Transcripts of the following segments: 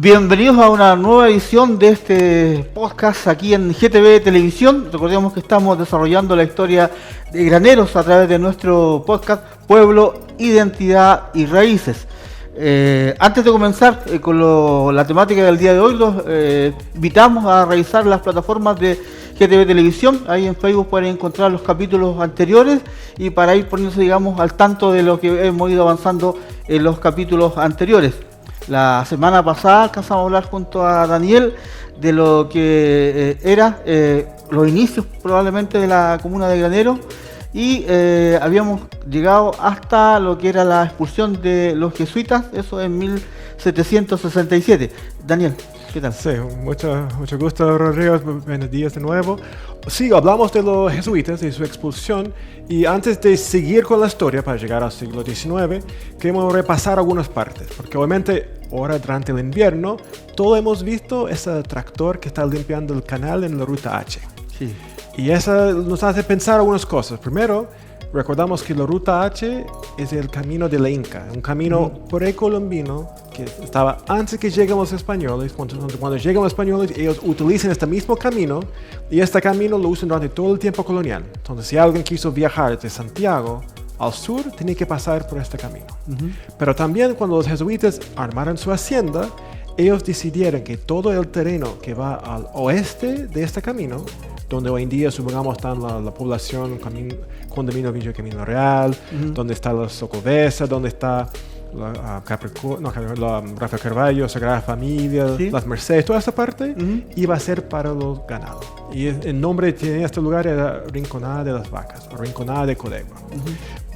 Bienvenidos a una nueva edición de este podcast aquí en GTV Televisión. Recordemos que estamos desarrollando la historia de Graneros a través de nuestro podcast Pueblo, Identidad y Raíces. Antes de comenzar con la temática del día de hoy, los invitamos a revisar las plataformas de GTV Televisión. Ahí en Facebook pueden encontrar los capítulos anteriores y para ir poniéndose, digamos, al tanto de lo que hemos ido avanzando en los capítulos anteriores. La semana pasada alcanzamos a hablar junto a Daniel de lo que era los inicios probablemente de la comuna de Graneros y habíamos llegado hasta lo que era la expulsión de los jesuitas, eso en 1767. Daniel, ¿qué tal? Sí, mucho gusto, Rodrigo, buenos días de nuevo. Sí, hablamos de los jesuitas y su expulsión, y antes de seguir con la historia para llegar al siglo XIX, queremos repasar algunas partes, porque obviamente ahora durante el invierno, todos hemos visto ese tractor que está limpiando el canal en la ruta H. Sí. Y eso nos hace pensar algunas cosas. Primero, recordamos que la ruta H es el camino de la Inca, un camino precolombino que estaba antes que lleguen los españoles. Cuando llegan los españoles, ellos utilizan este mismo camino y este camino lo usan durante todo el tiempo colonial. Entonces, si alguien quiso viajar de Santiago al sur, tenía que pasar por este camino. Pero también cuando los jesuitas armaron su hacienda, ellos decidieron que todo el terreno que va al oeste de este camino, donde hoy en día supongamos está la población, condominio Villa Camino Real, donde está la Socovesa, donde está la Rafael Carvalho, Sagrada Familia, ¿sí? Las Mercedes, toda esa parte iba a ser para los ganados. Y el nombre de este lugar era Rinconada de las Vacas, o Rinconada de Codegua.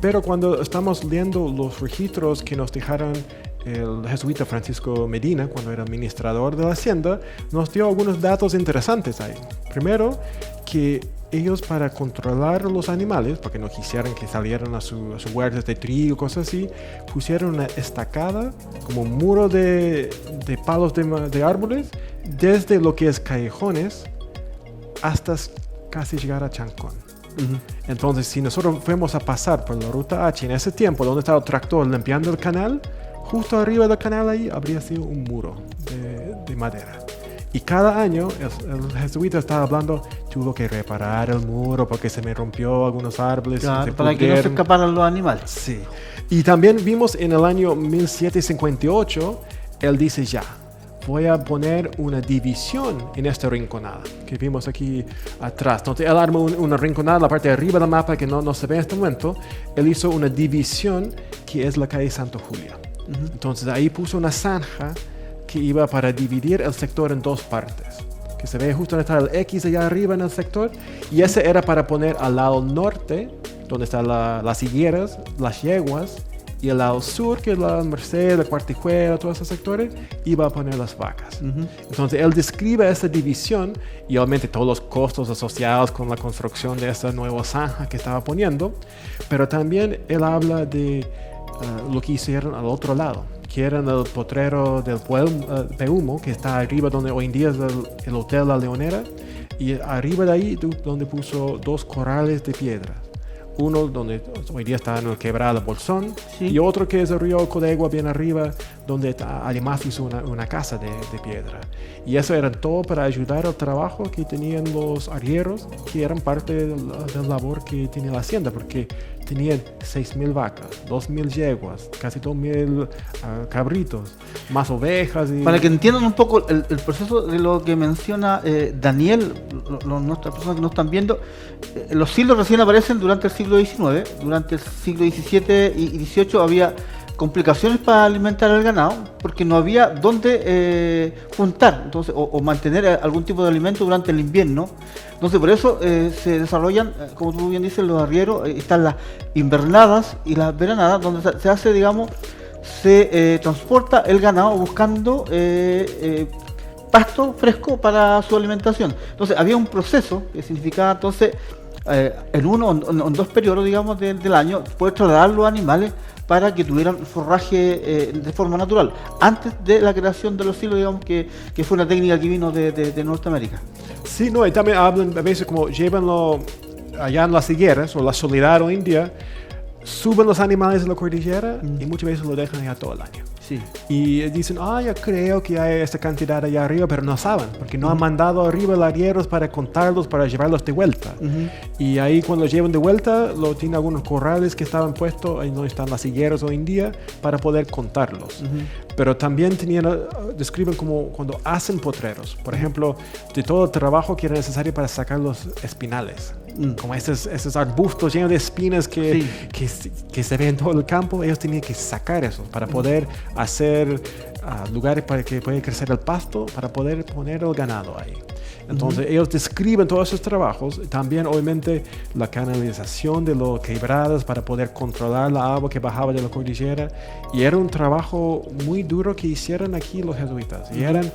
Pero cuando estamos leyendo los registros que nos dejaron el jesuita Francisco Medina, cuando era administrador de la hacienda, nos dio algunos datos interesantes ahí. Primero, que ellos para controlar los animales, porque no quisieran que salieran a su huertas de trigo, cosas así, pusieron una estacada como un muro de palos de árboles desde lo que es Callejones hasta casi llegar a Chancón. Entonces, si nosotros fuimos a pasar por la ruta H en ese tiempo, donde estaba el tractor limpiando el canal, justo arriba del canal ahí habría sido un muro de madera. Y cada año el jesuita estaba hablando, tuvo que reparar el muro porque se me rompió algunos árboles. Claro, para que no se escaparan los animales. Sí. Y también vimos en el año 1758, él dice ya, voy a poner una división en esta rinconada que vimos aquí atrás. Entonces él armó una rinconada, la parte de arriba del mapa que no se ve en este momento. Él hizo una división que es la calle Santa Julia. Entonces ahí puso una zanja que iba para dividir el sector en dos partes, que se ve justo donde está el X allá arriba en el sector, y ese era para poner al lado norte, donde están las higueras, las yeguas, y al lado sur, que es la Merced, la Cuartijuela, todos esos sectores, iba a poner las vacas. Entonces él describe esa división y obviamente todos los costos asociados con la construcción de esa nueva zanja que estaba poniendo, pero también él habla de lo que hicieron al otro lado, que era en el potrero del Peumo, que está arriba donde hoy en día es el Hotel La Leonera, y arriba de ahí donde puso dos corrales de piedra. Uno donde hoy día está en el quebrado Bolsón, sí, y otro que es el río Codegua bien arriba, donde además hizo una casa de piedra. Y eso era todo para ayudar al trabajo que tenían los arrieros, que eran parte de la labor que tenía la hacienda, porque tenían 6,000 vacas, 2,000 yeguas, casi 2,000 cabritos, más ovejas. Para que entiendan un poco el proceso de lo que menciona Daniel, nuestras personas que nos están viendo, los siglos recién aparecen durante el siglo XIX, durante el siglo XVII y XVIII había complicaciones para alimentar al ganado porque no había dónde juntar entonces, o mantener algún tipo de alimento durante el invierno. Entonces por eso se desarrollan, como tú bien dices, los arrieros, están las invernadas y las veranadas, donde se hace, digamos, se transporta el ganado buscando pasto fresco para su alimentación. Entonces había un proceso que significaba entonces en dos periodos, digamos, del año, poder trasladar los animales para que tuvieran forraje de forma natural, antes de la creación de los silos, digamos, que fue una técnica que vino de Norteamérica. Sí, no, y también hablan a veces como llévanlo allá en las higueras o la soledad o India, suben los animales de la cordillera y muchas veces lo dejan allá todo el año. Sí. Y dicen, yo creo que hay esta cantidad allá arriba, pero no saben, porque no han mandado arriba los arrieros para contarlos, para llevarlos de vuelta. Y ahí cuando los llevan de vuelta, tienen algunos corrales que estaban puestos, ahí donde están las higueras hoy en día, para poder contarlos. Pero también describen como cuando hacen potreros, por ejemplo, de todo el trabajo que era necesario para sacar los espinales. Como esos arbustos llenos de espinas que se ven en todo el campo, ellos tenían que sacar eso para poder hacer lugares para que pueda crecer el pasto, para poder poner el ganado ahí. Entonces ellos describen todos esos trabajos, también obviamente la canalización de los quebradas para poder controlar la agua que bajaba de la cordillera, y era un trabajo muy duro que hicieron aquí los jesuitas, y eran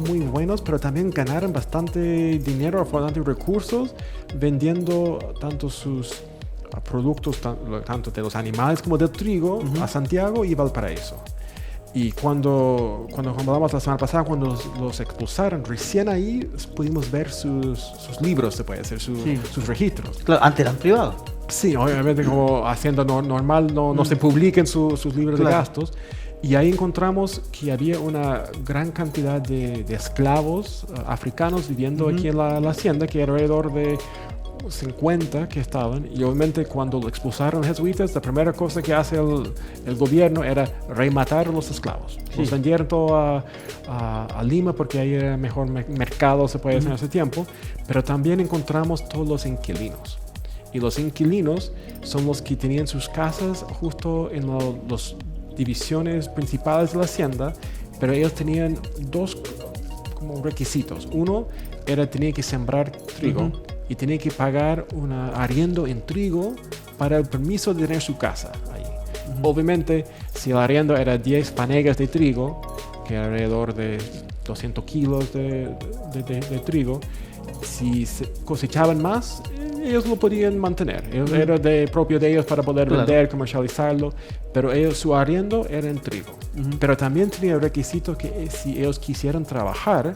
muy buenos, pero también ganaron bastante dinero, bastante recursos, vendiendo tanto sus productos, tanto de los animales como del trigo, a Santiago y Valparaíso. Y cuando hablamos la semana pasada, cuando los expulsaron, recién ahí pudimos ver sus libros, se puede decir, sus registros. Claro, antes eran privados. Sí, obviamente como hacienda normal no se publiquen sus libros de gastos. Y ahí encontramos que había una gran cantidad de esclavos africanos viviendo aquí en la hacienda, que alrededor de 50 que estaban. Y obviamente cuando lo expulsaron los jesuitas, la primera cosa que hace el gobierno era rematar a los esclavos. Los vendieron todo a Lima porque ahí era mejor mercado, se puede decir en ese tiempo. Pero también encontramos todos los inquilinos. Y los inquilinos son los que tenían sus casas justo en los divisiones principales de la hacienda, pero ellos tenían dos como requisitos. Uno era tenía que sembrar trigo y tenía que pagar un arriendo en trigo para el permiso de tener su casa ahí. Obviamente, si el arriendo era 10 fanegas de trigo, que era alrededor de 200 kilos de trigo, si se cosechaban más, ellos lo podían mantener. Era propio de ellos para poder vender, comercializarlo, pero su arriendo era en trigo. Pero también tenía el requisito que si ellos quisieran trabajar,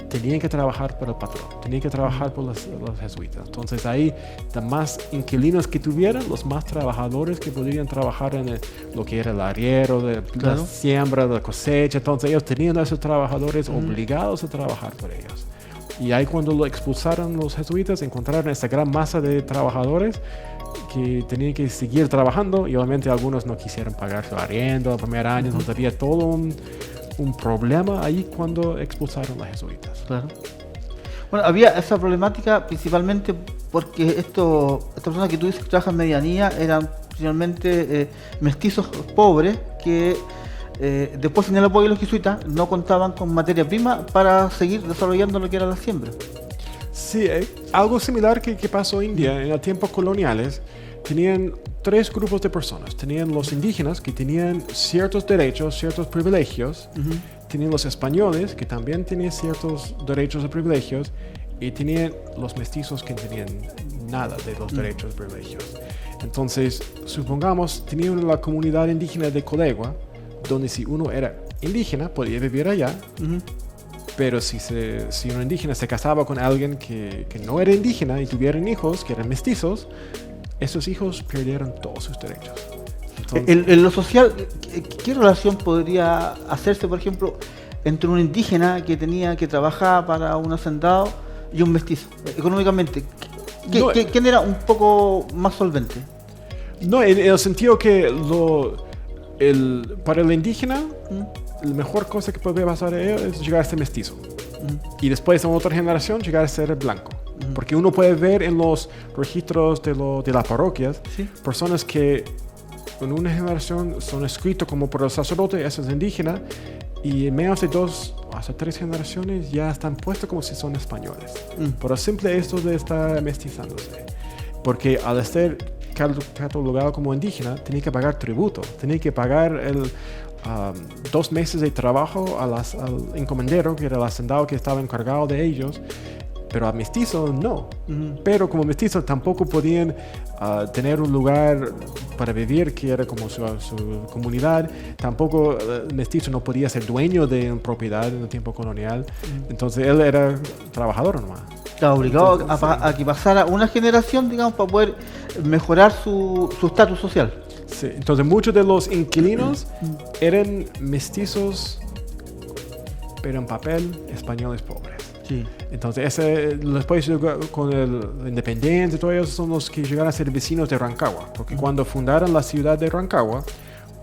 tenían que trabajar por el patrón, tenían que trabajar por los jesuitas. Entonces ahí, los más inquilinos que tuvieran, los más trabajadores que podrían trabajar en lo que era el arriero, la siembra, la cosecha. Entonces ellos tenían a esos trabajadores obligados a trabajar por ellos. Y ahí cuando lo expulsaron los jesuitas, encontraron esta gran masa de trabajadores que tenían que seguir trabajando, y obviamente algunos no quisieron pagar su arriendo el primer año. Entonces había todo un problema ahí cuando expulsaron a los jesuitas. Claro. Bueno, había esa problemática principalmente porque estas personas que tú dices que trabajan en medianía eran principalmente mestizos pobres que después en el apoyo de los jesuitas no contaban con materia prima para seguir desarrollando lo que era la siembra. Sí, algo similar que pasó en India en los tiempos coloniales. Tenían tres grupos de personas. Tenían los indígenas, que tenían ciertos derechos, ciertos privilegios. Tenían los españoles, que también tenían ciertos derechos y privilegios. Y tenían los mestizos, que no tenían nada de los derechos y privilegios. Entonces, supongamos, tenían la comunidad indígena de Colegua, donde si uno era indígena, podía vivir allá. Pero si un indígena se casaba con alguien que no era indígena y tuvieran hijos que eran mestizos, esos hijos perdieron todos sus derechos. Entonces, en lo social, ¿qué relación podría hacerse, por ejemplo, entre un indígena que tenía que trabajar para un hacendado y un mestizo? Económicamente, ¿quién era un poco más solvente? No, en el sentido que para el indígena, la mejor cosa que puede pasar a él es llegar a ser mestizo. Y después, en otra generación, llegar a ser blanco. Porque uno puede ver en los registros de las parroquias, personas que en una generación son escritos como por el sacerdote, eso es indígena, y en menos de 2 hasta 3 generaciones ya están puestos como si son españoles. Por el simple hecho de estar mestizándose. Porque al ser catalogado como indígena, tenía que pagar tributo, tenía que pagar 2 meses de trabajo al encomendero, que era el hacendado que estaba encargado de ellos. pero a mestizos no. Ujú. Pero como mestizos tampoco podían tener un lugar para vivir que era como su comunidad. Tampoco el mestizo no podía ser dueño de una propiedad en el tiempo colonial. Entonces él era trabajador nomás. Estaba obligado Entonces, a que pasara una generación, digamos, para poder mejorar su estatus social. Sí, entonces muchos de los inquilinos eran mestizos, pero en papel españoles pobres. Sí. Entonces, después con la independencia y todo eso son los que llegaron a ser vecinos de Rancagua. Porque cuando fundaron la ciudad de Rancagua,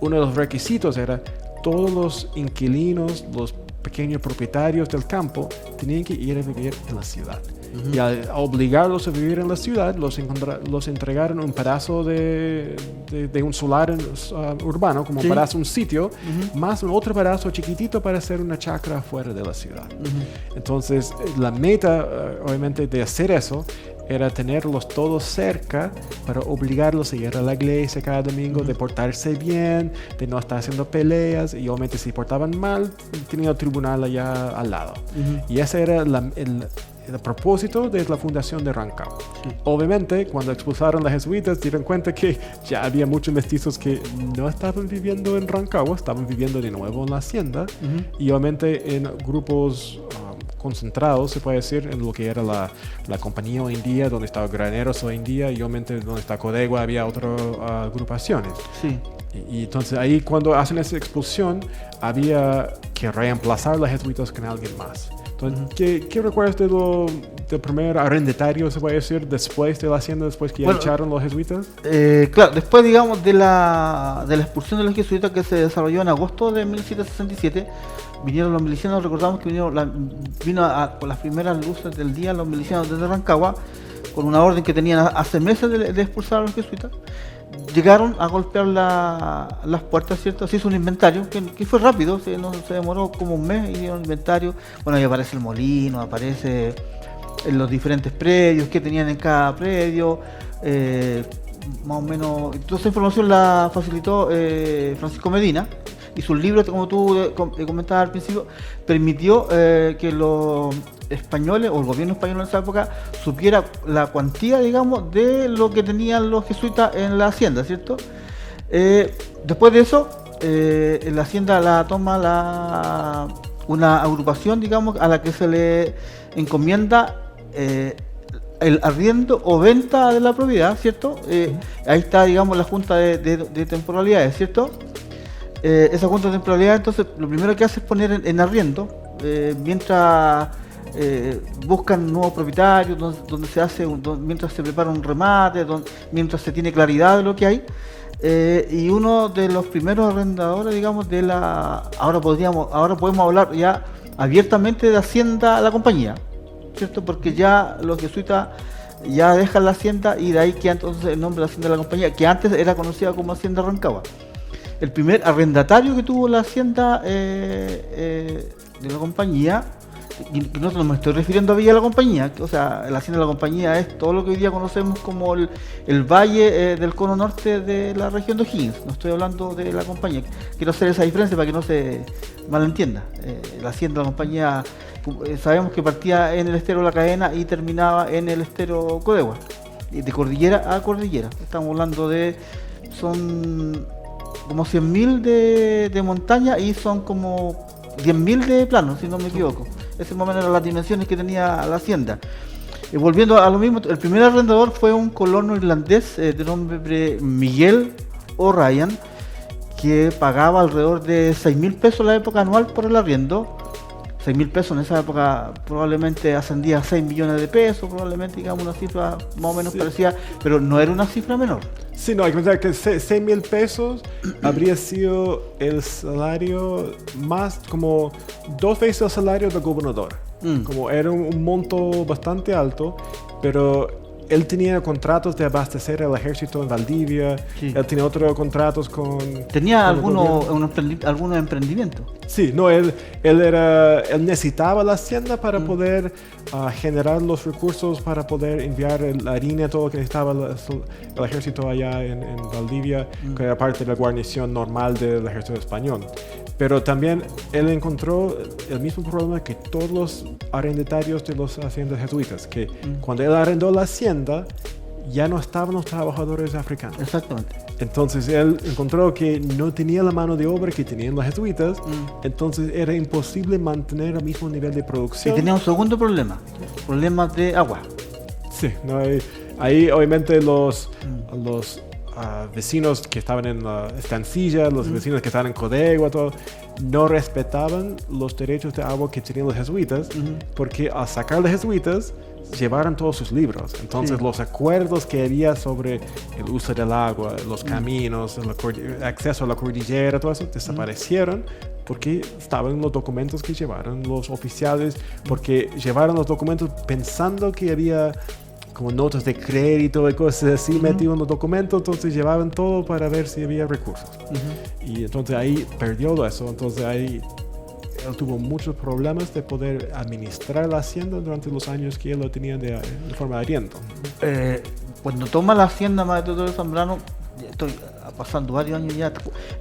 uno de los requisitos era todos los inquilinos, los pequeños propietarios del campo, tenían que ir a vivir en la ciudad. Y al obligarlos a vivir en la ciudad, los entregaron un pedazo de un solar urbano, como Sí. un pedazo, un sitio, más un otro pedazo chiquitito para hacer una chacra fuera de la ciudad. Entonces, la meta, obviamente, de hacer eso era tenerlos todos cerca para obligarlos a ir a la iglesia cada domingo, de portarse bien, de no estar haciendo peleas, y obviamente si portaban mal, tenía el tribunal allá al lado. Y ese era el propósito de la fundación de Rancagua. Sí. Obviamente, cuando expulsaron a los jesuitas, dieron cuenta que ya había muchos mestizos que no estaban viviendo en Rancagua, estaban viviendo de nuevo en la hacienda, y obviamente en grupos concentrados, se puede decir, en lo que era la compañía hoy en día, donde estaba Graneros hoy en día, y obviamente donde está Codegua había otras agrupaciones. Sí. Y entonces ahí cuando hacen esa expulsión, había que reemplazar a los jesuitas con alguien más. Entonces, ¿qué recuerdas del primer arrendatario, se puede decir, después de la hacienda, después que ya echaron los jesuitas? Claro, después, digamos, de la expulsión de los jesuitas que se desarrolló en agosto de 1767, vinieron los milicianos. Recordamos que vino con las primeras luces del día los milicianos desde Rancagua, con una orden que tenían hace meses de expulsar a los jesuitas. Llegaron a golpear las puertas, ¿cierto? Se hizo un inventario que fue rápido, se demoró como un mes, y un inventario. Bueno, ahí aparece el molino, aparece en los diferentes predios, qué tenían en cada predio, más o menos. Toda esa información la facilitó Francisco Medina, y sus libros, como tú comentabas al principio, permitió que los españoles, o el gobierno español en esa época, supiera la cuantía, digamos, de lo que tenían los jesuitas en la hacienda, ¿cierto? Después de eso, la hacienda la toma una agrupación, digamos, a la que se le encomienda el arriendo o venta de la propiedad, ¿cierto? Ahí está, digamos, la junta de temporalidades, ¿cierto? Esa junta de temporalidades, entonces, lo primero que hace es poner en arriendo, mientras buscan nuevos propietarios, donde se hace mientras se prepara un remate, mientras se tiene claridad de lo que hay. Y uno de los primeros arrendadores, digamos, ahora podemos hablar ya abiertamente de Hacienda a la compañía, ¿cierto? Porque ya los jesuitas ya dejan la hacienda, y de ahí queda entonces el nombre de Hacienda de la compañía, que antes era conocida como Hacienda Rancagua. El primer arrendatario que tuvo la hacienda de la compañía, y no me estoy refiriendo a Villa La Compañía, o sea, la hacienda de la compañía es todo lo que hoy día conocemos como el valle del cono norte de la región de O'Higgins. No estoy hablando de la compañía. Quiero hacer esa diferencia para que no se malentienda. La hacienda de la compañía, sabemos que partía en el estero La Cadena y terminaba en el estero Codegua, de cordillera a cordillera. Estamos hablando son como 100.000 de montaña, y son como 10.000 de plano, si no me equivoco. Esas más o menos eran las dimensiones que tenía la hacienda. Volviendo a lo mismo, el primer arrendador fue un colono irlandés de nombre Miguel O'Ryan, que pagaba alrededor de 6.000 pesos la época anual por el arriendo. 6.000 pesos en esa época probablemente ascendía a 6 millones de pesos, probablemente, digamos, una cifra más o menos parecida, pero no era una cifra menor. Sí, no, hay que pensar que 6.000 pesos habría sido el salario más, como 2 veces el salario del gobernador. Como era un monto bastante alto, pero él tenía contratos de abastecer al ejército en Valdivia. Sí. Él tenía otros contratos con... ¿Tenía algunos emprendimientos? Sí, no, él necesitaba la hacienda para poder generar los recursos, para poder enviar la harina, todo lo que necesitaba el ejército allá en Valdivia, que era parte de la guarnición normal del ejército español. Pero también él encontró el mismo problema que todos los arrendatarios de las haciendas jesuitas, que cuando él arrendó la hacienda, ya no estaban los trabajadores africanos. Exactamente. Entonces él encontró que no tenía la mano de obra que tenían los jesuitas, entonces era imposible mantener el mismo nivel de producción. Y tenía un segundo problema, problemas de agua. Sí, no, ahí obviamente los vecinos que estaban en la estancilla, los vecinos que estaban en Codegua, todo, no respetaban los derechos de agua que tenían los jesuitas, porque al sacar los jesuitas llevaron todos sus libros. Entonces los acuerdos que había sobre el uso del agua, los caminos, el acceso a la cordillera, todo eso desaparecieron porque estaban los documentos que llevaron los oficiales, porque llevaron los documentos pensando que había como notas de crédito y cosas así metidas en los documentos, entonces llevaban todo para ver si había recursos. Y entonces ahí perdió eso, entonces ahí él tuvo muchos problemas de poder administrar la hacienda durante los años que él lo tenía de forma de arriendo. Cuando toma la hacienda Maestro Teodoro Zambrano, estoy pasando varios años ya.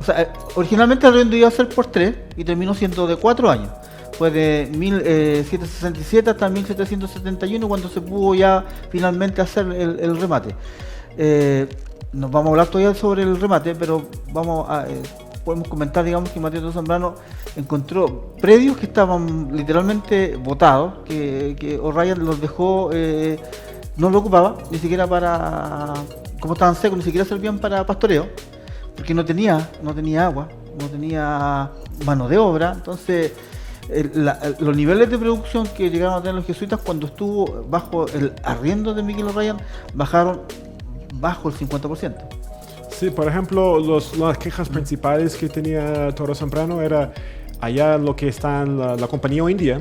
O sea, originalmente el arriendo iba a ser por 3 y terminó siendo de 4 años. Fue de 1767 hasta 1771 cuando se pudo ya finalmente hacer el remate. Nos vamos a hablar todavía sobre el remate, pero podemos comentar, digamos, que Mateo Teodoro Zambrano encontró predios que estaban literalmente botados, que O'Ryan los dejó, no lo ocupaba, ni siquiera como estaban secos, ni siquiera servían para pastoreo, porque no tenía agua, no tenía mano de obra. Entonces los niveles de producción que llegaron a tener los jesuitas cuando estuvo bajo el arriendo de Miguel O'Ryan bajaron bajo el 50%. Sí, por ejemplo, las quejas principales que tenía Teodoro Zambrano era allá lo que está en la compañía hoy en día,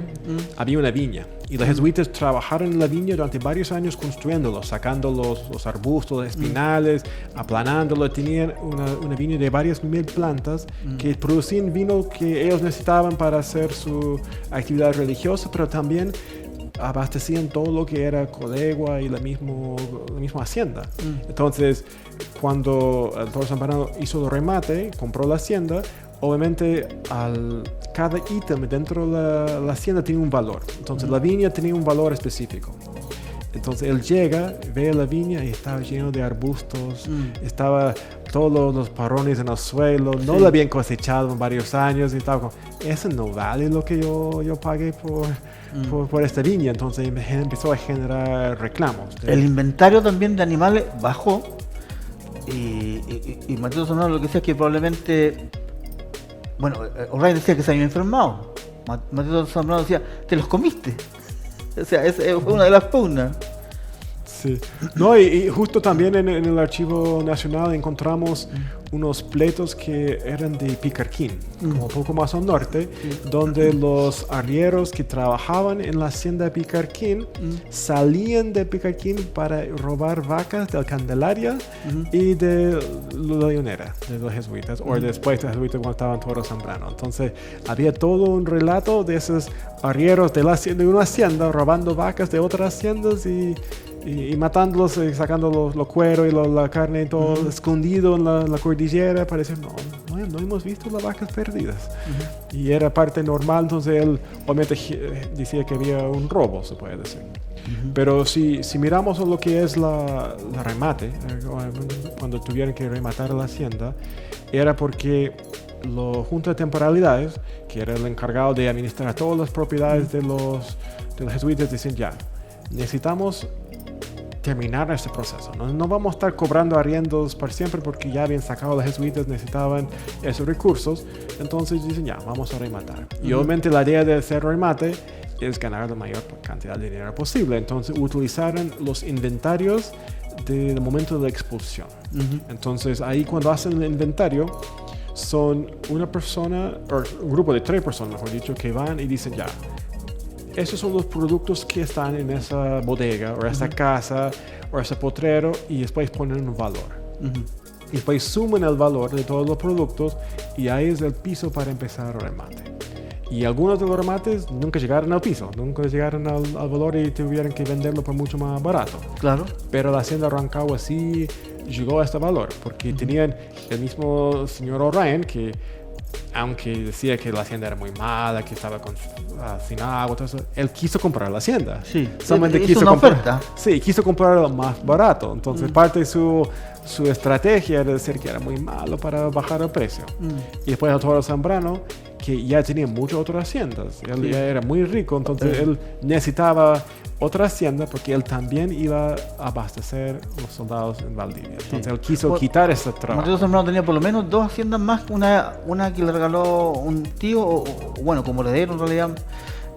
había una viña. Y los jesuitas trabajaron en la viña durante varios años construyéndolo, sacando los arbustos, espinales, aplanándolo. Tenían una viña de varias mil plantas que producían vino que ellos necesitaban para hacer su actividad religiosa, pero también abastecían todo lo que era Codegua y la misma hacienda. Entonces, cuando el Teodoro Zambrano hizo el remate, compró la hacienda, obviamente cada ítem dentro de la hacienda tiene un valor. Entonces la viña tenía un valor específico. Entonces él llega, ve la viña y estaba lleno de arbustos, estaba todos los parrones en el suelo, no lo habían cosechado en varios años y estaba como, eso no vale lo que yo pagué por esta viña. Entonces empezó a generar reclamos. El inventario también de animales bajó y Mateo Zambrano lo que decía es que probablemente, bueno, O'Ryan decía que se había enfermado. Mateo Zambrano decía, te los comiste. O sea, esa fue una de las pugnas. Sí. No, y justo también en el Archivo Nacional encontramos unos pleitos que eran de Picarquín, como un poco más al norte, donde los arrieros que trabajaban en la hacienda de Picarquín salían de Picarquín para robar vacas del Candelaria y de la Leonera, de los jesuitas, o después de los jesuitas cuando estaban Teodoro Zambrano. Entonces había todo un relato de esos arrieros de una hacienda robando vacas de otras haciendas y matándolos, sacando los cueros y la carne y todo escondido en la cordillera. Parece, no hemos visto las vacas perdidas. Y era parte normal, entonces él obviamente decía que había un robo, se puede decir. Pero si miramos lo que es la remate, cuando tuvieron que rematar la hacienda, era porque la Junta de Temporalidades, que era el encargado de administrar todas las propiedades de los jesuitas, decían ya, necesitamos terminar este proceso. No vamos a estar cobrando arriendos para siempre porque ya habían sacado los jesuitas, necesitaban esos recursos. Entonces dicen ya, vamos a rematar. Y obviamente la idea de hacer remate es ganar la mayor cantidad de dinero posible. Entonces utilizaron los inventarios del momento de la expulsión. Entonces ahí cuando hacen el inventario son una persona, o un grupo de 3 personas, mejor dicho, que van y dicen ya, esos son los productos que están en esa bodega o esa casa o ese potrero, y después ponen un valor. Y después suman el valor de todos los productos y ahí es el piso para empezar el remate. Y algunos de los remates nunca llegaron al piso, nunca llegaron al valor y tuvieron que venderlo por mucho más barato. Claro. Pero la hacienda Rancagua sí llegó a este valor porque tenían el mismo señor O'Ryan que aunque decía que la hacienda era muy mala, que estaba sin agua, todo eso, él quiso comprar la hacienda. Sí, solamente hizo quiso una comprar, oferta. Sí, quiso comprarlo más barato. Entonces, parte de su estrategia era decir que era muy malo para bajar el precio. Y después Arturo Zambrano, que ya tenía muchas otras haciendas, él ya era muy rico, entonces él necesitaba otra hacienda porque él también iba a abastecer los soldados en Valdivia. Entonces él quiso quitar ese trabajo. Mateo Zambrano tenía por lo menos 2 haciendas más, una que le regaló un tío, o bueno, como heredero en realidad,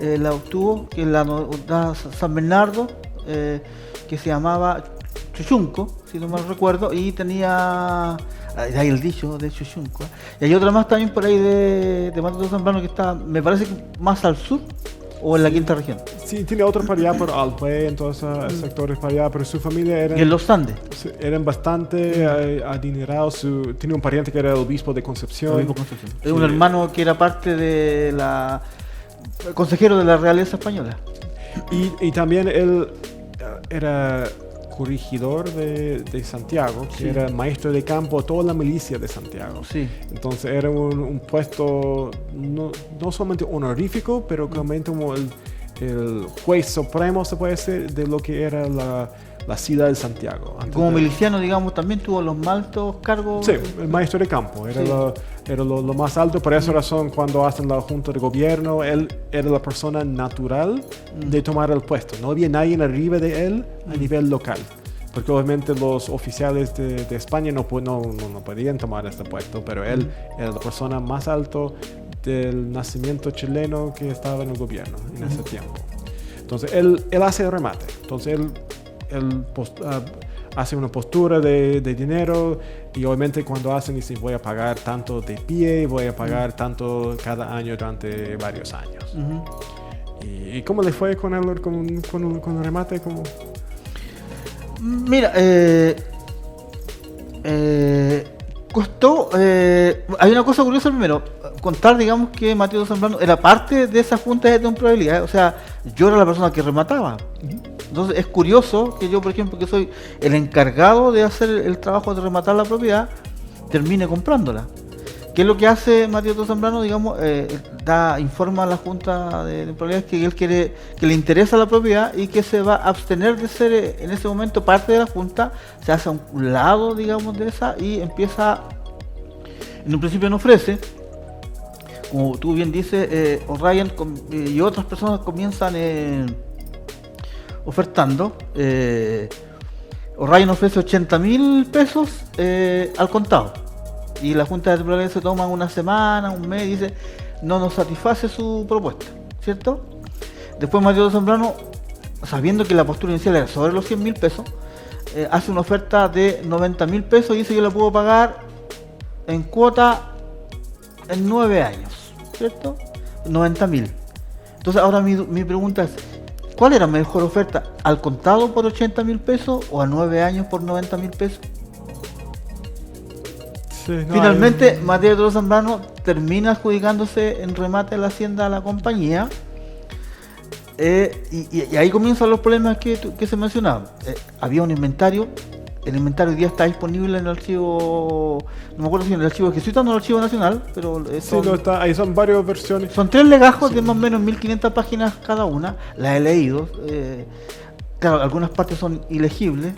la obtuvo, que es la San Bernardo, que se llamaba Chuchunco, si no mal recuerdo, y tenía, de ahí el dicho de Chuchunco, y hay otra más también por ahí de Mateo Zambrano que está, me parece que más al sur, o en la quinta región. Sí, tiene otro para allá, por Alpue, en todos esos sectores para allá, pero su familia era... Y en los Andes. Eran bastante adinerados. Tiene un pariente que era el obispo de Concepción. Es un hermano que era parte de consejero de la realeza española. Y también él era corregidor de Santiago, que era maestro de campo, toda la milicia de Santiago. Sí. Entonces era un puesto no solamente honorífico, pero realmente como el juez supremo, se puede decir, de lo que era la ciudad de Santiago. Como miliciano, digamos, también tuvo los más altos cargos. Sí, el maestro de campo era lo más alto. Por esa razón, cuando hacen la junta de gobierno, él era la persona natural de tomar el puesto. No había nadie arriba de él a nivel local. Porque obviamente los oficiales de España no podían tomar este puesto, pero él era la persona más alto del nacimiento chileno que estaba en el gobierno en ese tiempo. Entonces él hace el remate. Entonces él hace una postura de dinero, y obviamente cuando hacen dicen voy a pagar tanto de pie, voy a pagar tanto cada año durante varios años. ¿Y cómo le fue con el remate? ¿Cómo? Mira, costó, hay una cosa curiosa primero, contar, digamos, que Mateo Zambrano era parte de esa junta de temporalidad, o sea, yo era la persona que remataba. Entonces es curioso que yo, por ejemplo, que soy el encargado de hacer el trabajo de rematar la propiedad, termine comprándola. ¿Qué es lo que hace Mateo Zambrano? Digamos, informa a la Junta de Temporalidades que él quiere, que le interesa la propiedad y que se va a abstener de ser en ese momento parte de la Junta, se hace a un lado, digamos, de esa, y empieza, en un principio no ofrece, como tú bien dices, O'Ryan y otras personas comienzan ofertando. O'Ryan ofrece 80.000 pesos al contado, y la Junta de Temporalidades se toma una semana, un mes, y dice no nos satisface su propuesta, ¿cierto? Después Mateo Zambrano, sabiendo que la postura inicial era sobre los 100.000 pesos, hace una oferta de 90.000 pesos y dice yo la puedo pagar en cuota en 9 años, ¿cierto? 90.000. Entonces ahora mi pregunta es, ¿cuál era mejor oferta? ¿Al contado por 80.000 pesos o a 9 años por 90.000 pesos? Sí, finalmente, Mateo Zambrano termina adjudicándose en remate de la hacienda a la compañía, y ahí comienzan los problemas que se mencionaban. Había un inventario, el inventario hoy día está disponible en el archivo, no me acuerdo si en el archivo jesuita o en el archivo nacional, pero ahí son varias versiones. Son 3 legajos de más o menos 1500 páginas cada una, las he leído. Claro, algunas partes son ilegibles,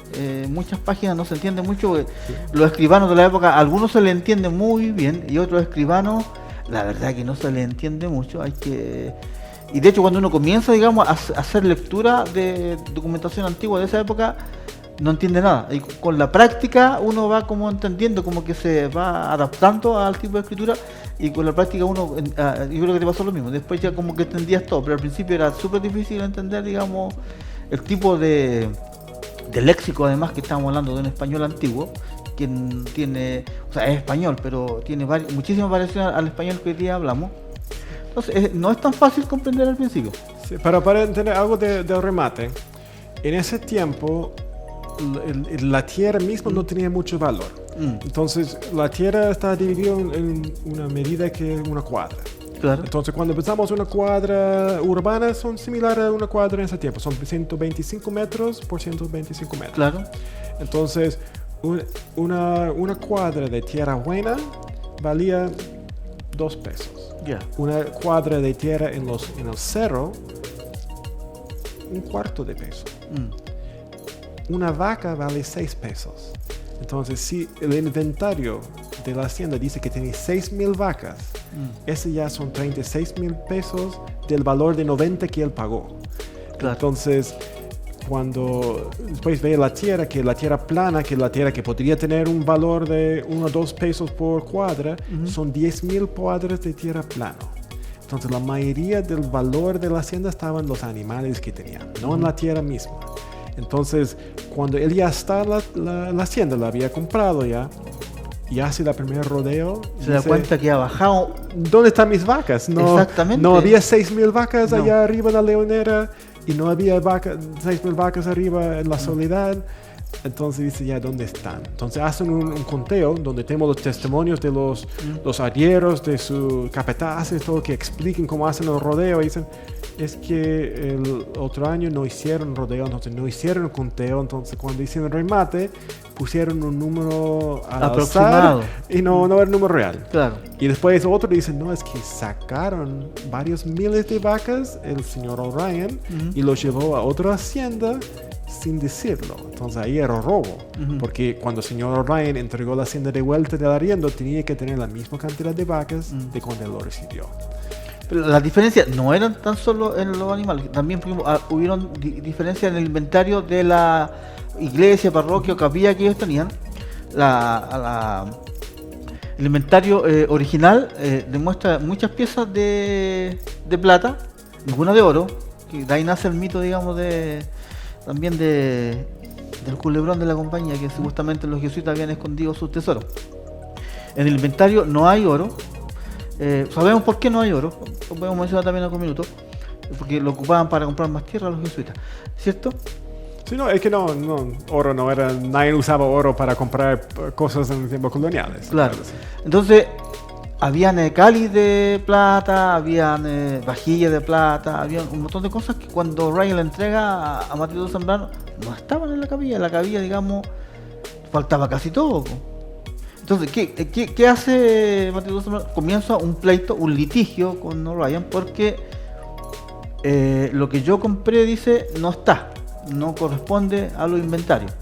muchas páginas no se entienden mucho. Los escribanos de la época, algunos se les entiende muy bien y otros escribanos, la verdad que no se les entiende mucho. Y de hecho, cuando uno comienza, digamos, a hacer lectura de documentación antigua de esa época, no entiende nada. Y con la práctica uno va como entendiendo, como que se va adaptando al tipo de escritura, y con la práctica uno, yo creo que te pasó lo mismo. Después ya como que entendías todo, pero al principio era súper difícil entender, digamos, el tipo de léxico, además que estamos hablando de un español antiguo, que tiene, o sea, es español, pero tiene muchísimas variaciones al español que hoy día hablamos. Entonces, no es tan fácil comprender al principio. Sí, para entender algo del remate, en ese tiempo la tierra misma no tenía mucho valor. Entonces, la tierra está dividida en una medida que es una cuadra. Claro. Entonces, cuando pensamos una cuadra urbana, son similares a una cuadra en ese tiempo. Son 125 metros por 125 metros. Claro. Entonces, una cuadra de tierra buena valía 2 pesos. Ya. Una cuadra de tierra en el cerro, $0.25 peso. Una vaca vale 6 pesos. Entonces, si el inventario de la hacienda dice que tiene 6,000 vacas, ese ya son 36,000 pesos del valor de 90 que él pagó. Claro. Entonces, cuando después ve la tierra, que la tierra plana, que la tierra que podría tener un valor de 1 o 2 pesos por cuadra, son 10,000 cuadras de tierra plano. Entonces, la mayoría del valor de la hacienda estaban los animales que tenían, no en la tierra misma. Entonces, cuando él ya está la hacienda, la había comprado ya, y hace la primer rodeo, Se da cuenta que ha bajado. ¿dónde están mis vacas? Exactamente. No había 6,000 vacas No. allá arriba en la leonera, y no había 6,000 vacas arriba en la soledad. Entonces dice, ya, ¿dónde están? Entonces hacen un conteo donde tenemos los testimonios de los arrieros, de sus capataces, todo, que expliquen cómo hacen el rodeo. Y dicen, es que el otro año no hicieron rodeo, entonces no hicieron conteo. Entonces cuando hicieron el remate, pusieron un número al Aproximado. azar y no era el número real. Claro. Y después otro dice, no, es que sacaron varios miles de vacas el señor O'Ryan y los llevó a otra hacienda sin decirlo. Entonces ahí era robo, porque cuando el señor O'Ryan entregó la hacienda de vuelta del arriendo, tenía que tener la misma cantidad de vacas de cuando él lo recibió. Pero las diferencias no eran tan solo en los animales, también hubieron diferencias en el inventario de la iglesia, parroquia o capilla que ellos tenían. El inventario original demuestra muchas piezas de plata, ninguna de oro, que de ahí nace el mito, digamos, también del culebrón de la compañía, que supuestamente los jesuitas habían escondido sus tesoros. En el inventario no hay oro. Sabemos por qué no hay oro, lo podemos mencionar también en algún minuto, porque lo ocupaban para comprar más tierra los jesuitas, ¿cierto? Sí, no, es que oro no era, nadie usaba oro para comprar cosas en tiempos coloniales. Claro. Entonces, habían cáliz de plata, habían vajillas de plata, había un montón de cosas que cuando Ryan le entrega a Mateo Zambrano no estaban en la capilla, digamos, faltaba casi todo. Entonces, ¿qué hace Mateo Zambrano? Comienza un pleito, un litigio con O'Ryan porque lo que yo compré, dice, no corresponde a los inventarios.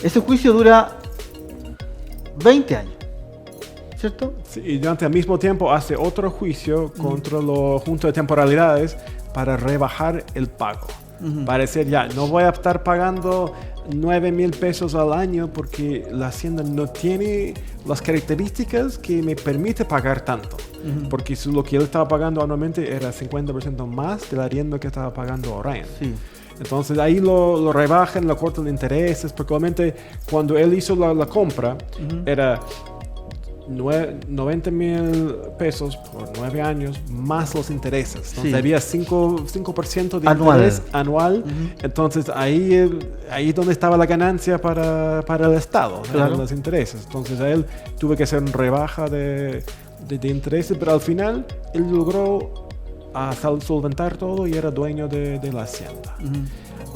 Ese juicio dura 20 años. ¿Cierto? Sí, y durante al mismo tiempo hace otro juicio contra los juntos de temporalidades para rebajar el pago. Para decir, ya, no voy a estar pagando 9,000 pesos al año porque la hacienda no tiene las características que me permite pagar tanto. Porque lo que él estaba pagando anualmente era 50% más del arriendo que estaba pagando O'Ryan. Sí. Entonces ahí lo rebajan, lo cortan de intereses, porque obviamente cuando él hizo la compra era 90,000 pesos por 9 años más los intereses. Entonces había 5% de interés anual. Entonces ahí es donde estaba la ganancia para el Estado, claro, los intereses. Entonces a él tuvo que hacer una rebaja de intereses, pero al final él logró solventar todo y era dueño de la hacienda.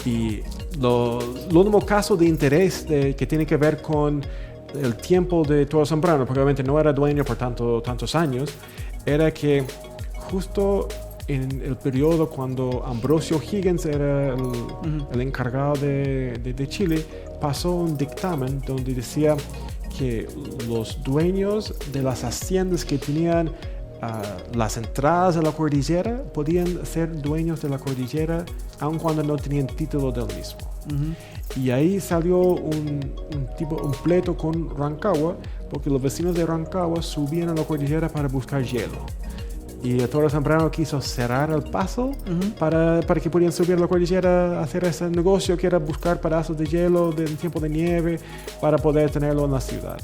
Y lo único caso de interés que tiene que ver con el tiempo de Toro Zambrano, porque obviamente no era dueño por tantos años, era que justo en el periodo cuando Ambrosio Higgins era el encargado de Chile, pasó un dictamen donde decía que los dueños de las haciendas que tenían las entradas a la cordillera podían ser dueños de la cordillera aun cuando no tenían título del mismo. Y ahí salió un pleito con Rancagua, porque los vecinos de Rancagua subían a la cordillera para buscar hielo. Y el Toro Zambrano quiso cerrar el paso para que pudieran subir a la cordillera a hacer ese negocio que era buscar pedazos de hielo en tiempo de nieve para poder tenerlo en la ciudad.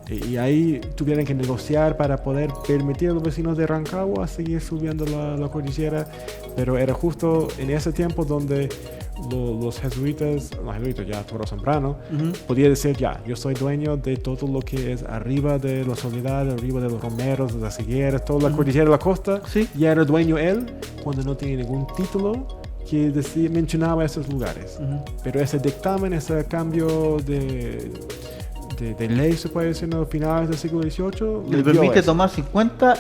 Y ahí tuvieron que negociar para poder permitir a los vecinos de Rancagua a seguir subiendo la cordillera, pero era justo en ese tiempo donde los jesuitas, ya Toro Zambrano, podía decir, ya, yo soy dueño de todo lo que es arriba de la Soledad, arriba de los Romeros, de las Higueras, toda la cordillera de la costa, ya era dueño él cuando no tenía ningún título que mencionaba esos lugares. Pero ese dictamen, ese cambio de de ley, se puede decir, en los finales del siglo XVIII. Le permite tomar 50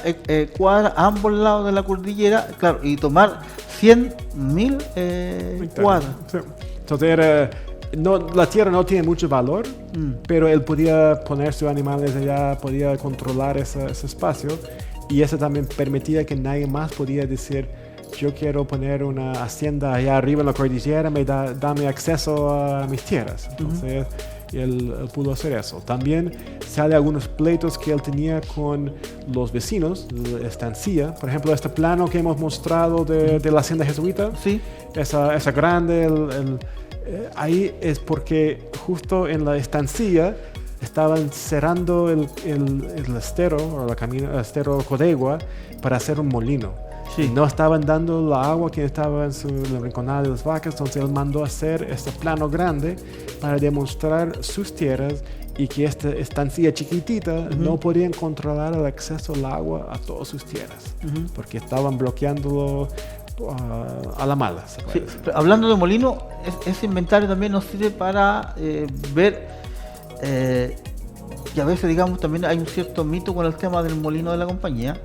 cuadras a ambos lados de la cordillera, claro, y tomar 100.000 cuadras. Sí. Entonces la tierra no tiene mucho valor, pero él podía poner sus animales allá, podía controlar ese espacio, y eso también permitía que nadie más podía decir: yo quiero poner una hacienda allá arriba en la cordillera, dame acceso a mis tierras. Entonces él pudo hacer eso. También sale algunos pleitos que él tenía con los vecinos, la estancia. Por ejemplo, este plano que hemos mostrado de la hacienda jesuita, sí, esa grande, ahí es porque justo en la estancia estaban cerrando el estero, o el estero Codegua, para hacer un molino. Sí. No estaban dando la agua que estaba en la rinconada de las vacas, entonces él mandó hacer este plano grande para demostrar sus tierras y que esta estancia chiquitita no podían controlar el acceso al agua a todas sus tierras, porque estaban bloqueándolo a la mala. Sí, hablando de molino, ese inventario también nos sirve para ver que a veces, digamos, también hay un cierto mito con el tema del molino de la compañía.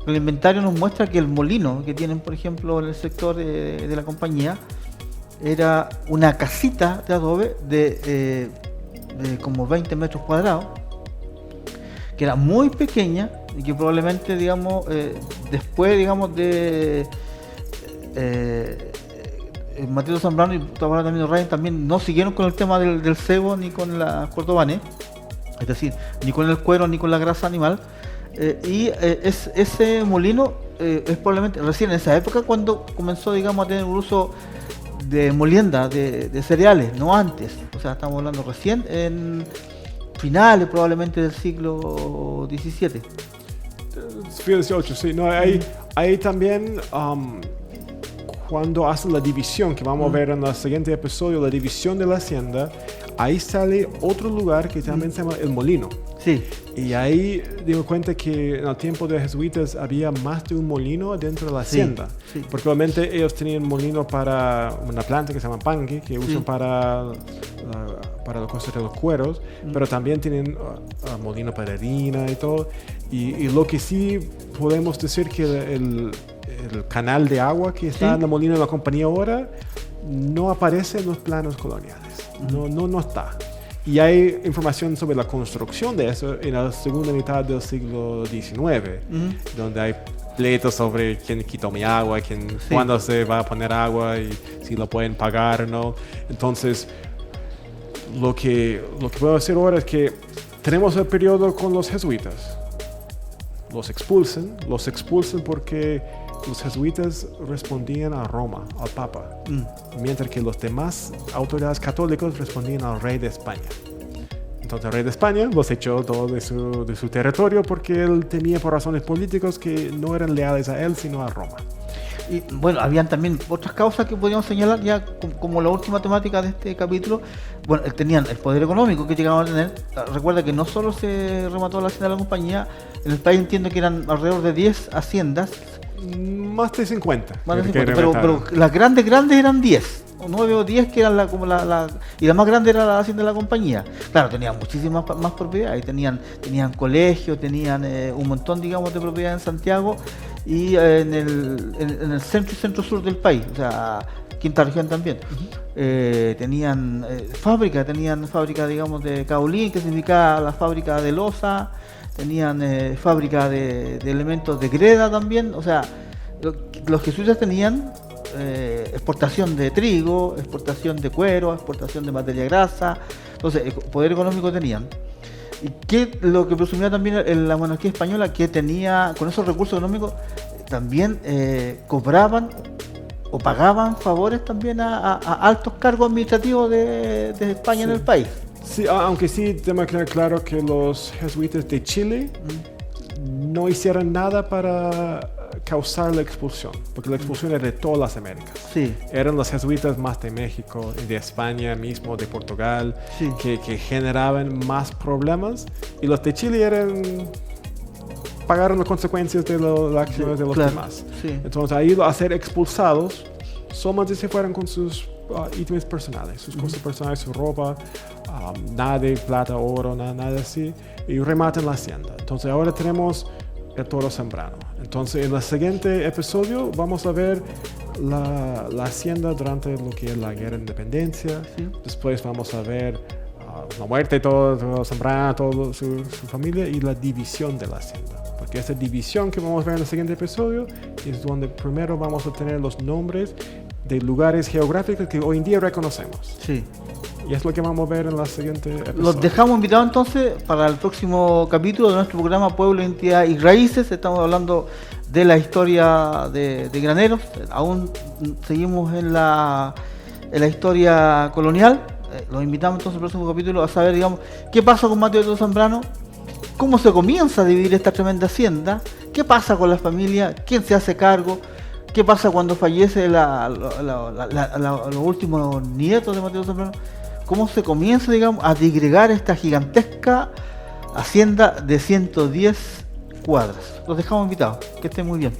El inventario nos muestra que el molino que tienen, por ejemplo, en el sector de la compañía, era una casita de adobe de como 20 metros cuadrados, que era muy pequeña y que probablemente, digamos, después, digamos, de Mateo Zambrano y también Ryan también no siguieron con el tema del cebo ni con la cordobanes, es decir, ni con el cuero ni con la grasa animal. Ese molino es probablemente recién en esa época cuando comenzó, digamos, a tener un uso de molienda de cereales, no antes. O sea, estamos hablando recién en finales probablemente del siglo XVII. Siglo XVIII, sí. No, ahí también cuando hacen la división, que vamos a ver en el siguiente episodio, la división de la hacienda, ahí sale otro lugar que también se llama el molino. Sí. Y ahí digo cuenta que en el tiempo de los jesuitas había más de un molino dentro de la hacienda. Sí. Porque obviamente ellos tenían molino para una planta que se llama pangui, que usan para la cosa de los cueros, pero también tienen molino para harina y todo. Y lo que sí podemos decir que el canal de agua que está en el molino de la compañía ahora no aparece en los planos coloniales. No está. Y hay información sobre la construcción de eso en la segunda mitad del siglo XIX, donde hay pleitos sobre quién quitó mi agua, cuándo se va a poner agua y si lo pueden pagar o no. Entonces, lo que puedo decir ahora es que tenemos el periodo con los jesuitas. Los expulsan porque los jesuitas respondían a Roma, al Papa, mientras que los demás autoridades católicas respondían al rey de España. Entonces el rey de España los echó todo de su territorio porque él temía por razones políticas que no eran leales a él, sino a Roma. Y bueno, habían también otras causas que podríamos señalar ya como la última temática de este capítulo. Bueno, tenían el poder económico que llegaban a tener. Recuerda que no solo se remató la hacienda de la compañía, en el país entiendo que eran alrededor de 10 haciendas. Más de 50. Pero las grandes eran 10, o 9 o 10 que eran y la más grande era la hacienda de la compañía. Claro, tenían muchísimas más propiedades, tenían colegios, tenían un montón, digamos, de propiedades en Santiago y en el centro y centro-sur del país, o sea, quinta región también. Tenían fábrica, digamos, de caolín, que significa la fábrica de loza. Tenían fábrica de elementos de greda también, o sea, los jesuitas tenían exportación de trigo, exportación de cuero, exportación de materia grasa, entonces poder económico tenían. Y lo que presumía también la monarquía española, que tenía, con esos recursos económicos, también cobraban o pagaban favores también a altos cargos administrativos de España en el país. Sí, aunque sí tenemos que tener claro que los jesuitas de Chile no hicieron nada para causar la expulsión, porque la expulsión era de todas las Américas. Sí. Eran los jesuitas más de México, de España mismo, de Portugal, que generaban más problemas, y los de Chile pagaron las consecuencias de las acciones de los demás. Sí. Entonces ahí a ser expulsados, solamente se fueron con sus ítems personales, sus cosas personales, su ropa, nada de plata, oro, nada así, y rematan la hacienda. Entonces ahora tenemos el Toro Zambrano. Entonces en el siguiente episodio vamos a ver la hacienda durante lo que es la guerra de independencia. Sí. Después vamos a ver la muerte de todo Zambrano, toda su familia y la división de la hacienda. Porque esa división que vamos a ver en el siguiente episodio es donde primero vamos a tener los nombres de lugares geográficos que hoy en día reconocemos. Sí. Y es lo que vamos a ver en la siguiente episodio. Los dejamos invitados entonces para el próximo capítulo de nuestro programa Pueblo, Identidad y Raíces. Estamos hablando de la historia de Graneros. Aún seguimos en la historia colonial. Los invitamos entonces al próximo capítulo a saber, digamos, qué pasa con Mateo de Toro Zambrano, cómo se comienza a dividir esta tremenda hacienda, qué pasa con la familia, quién se hace cargo, qué pasa cuando fallece los últimos nietos de Mateo Zambrano, cómo se comienza, digamos, a digregar esta gigantesca hacienda de 110 cuadras. Los dejamos invitados. Que estén muy bien.